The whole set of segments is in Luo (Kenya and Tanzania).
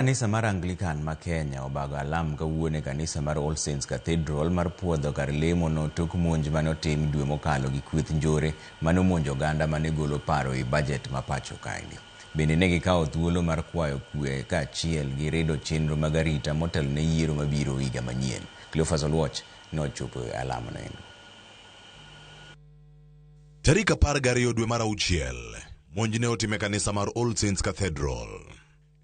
Kanisa mar Anglican ma Kenya obago alam kawuone kanisa mar All Saints Cathedral mar puodho kar lemo no tok monj mane otim dwe mokalo gi kweth njore mane omonjo oganda mane golo paro e budget ma pacho kaeni. Bende ne gikawo thuolo mar kwayo kwe kaachiel gi redo chenro mag arita motel ne yiero mabiro higa manyien. Cleophas Olwoch nochopo e alam no endo. Tarik 12 dwe mar auchiel, monj ne otime kanisa mar All Saints Cathedral.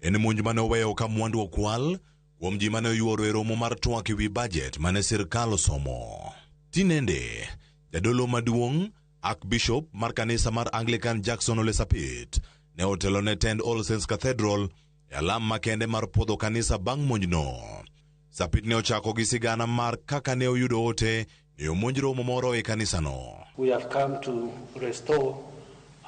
En monj mane oweyo ka mwandu okwal kuom ji mane oyuoro e romo mar twak ewi budget mane sirkal osomo. Tinende, jadolo maduong' Archbishop mar kanisa mar Anglican Jadolo Ole Sapit ne otelo ne tend All Saints Cathedral e alam makende mar puodho kanisa bang' monj no. Sapit ne ochako gi sigana mar kaka ne oyudo ote e omonj romo moro e kanisa no. We have come to restore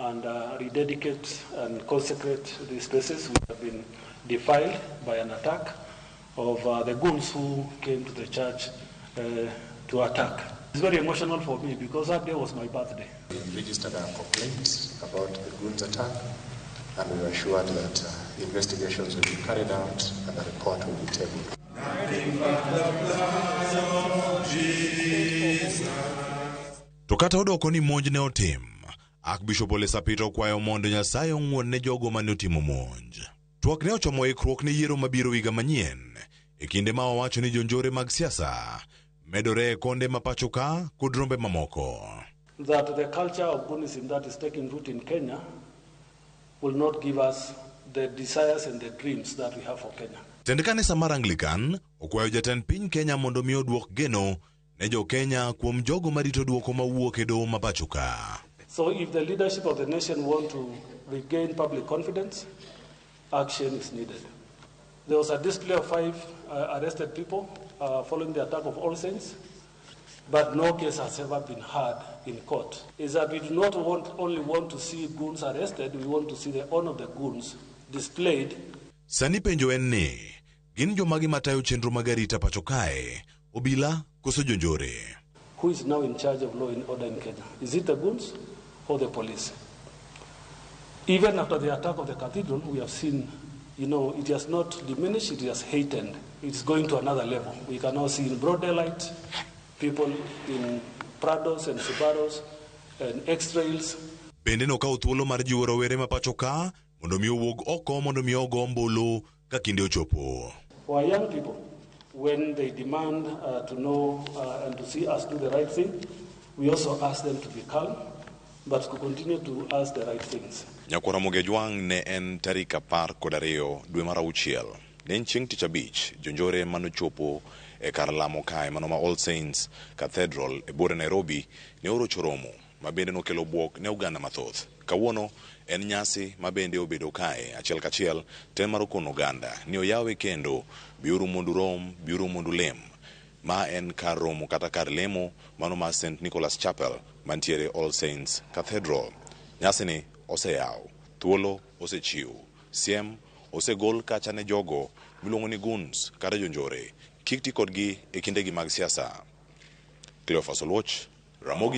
and rededicate and consecrate these places which have been defiled by an attack of the goons who came to the church to attack. It's very emotional for me because that day was my birthday. We registered a complaint about the goons attack, and we were assured that investigations will be carried out and a report will be tabled. To kata odoko ni monj ne otim, Archbishop Ole Sapit okwayo mondo Nyasaye ong'won ne jogo mane otimo monj. Twak ne ochomo ikruok ne yiero mabiro higa manyien, e kinde ma owacho ni jonjore mag siasa medore konde ma pacho ka kod rombe mamoko. That the culture of goonism that is taking root in Kenya will not give us the desires and the dreams that we have for Kenya. Tend kanisa mar Anglican okwayo jatend piny Kenya mondo mi oduok geno ne jo Kenya kuom jogo marito duoko mawuok e doho ma pacho ka. So if the leadership of the nation want to regain public confidence, action is needed. There was a display of 5 arrested people following the attack of All Saints, but no case has ever been heard in court. Is that we do not only want to see goons arrested, we want to see the honor of the goons displayed. Sani penjo en ni, gin jomagi matayo chenro mag arita pacho kae, obila koso jonjore? Who is now in charge of law and order in Kenya? Is it the goons or the police? Even after the attack of the cathedral, we have seen, it has not diminished, it has heightened. It's going to another level. We can now see in broad daylight, people in Prados and Subaros and X-Trails. Bende nokawo thuolo mar jiwo rawere ma pacho ka mondo mi owuog oko mondo mi ogo ombulu ka kinde ochopo. For our young people, when they demand to know and to see us do the right thing, we also ask them to be calm, but to continue to ask the right things. Ramogi ne en tarik 12 dwe mar auchiel. Ne en chieng' tich abich, jonjore manochopo e kar lamo kae mano ma All Saints Cathedral e bore Nairobi ne orocho romo, ma bende nokelo buok ne oganda mathoth. Kawuono en nyasi ma bende obedo kae achiel kachiel tem mar kono oganda ni oyawe kendo biuru mondu rom, biuru mondu lem, ma en kar romo kata kar lemo mano ma St. Nicholas Chapel mantiere All Saints Cathedral. Nyasi ni oseyaw, thuolo osechiw, siem osegol kacha ne jogo miluongo ni goons kata jonjore, kik ti kodgi e kindegi mag siasa. Cleophas Olwoch, Ramogi.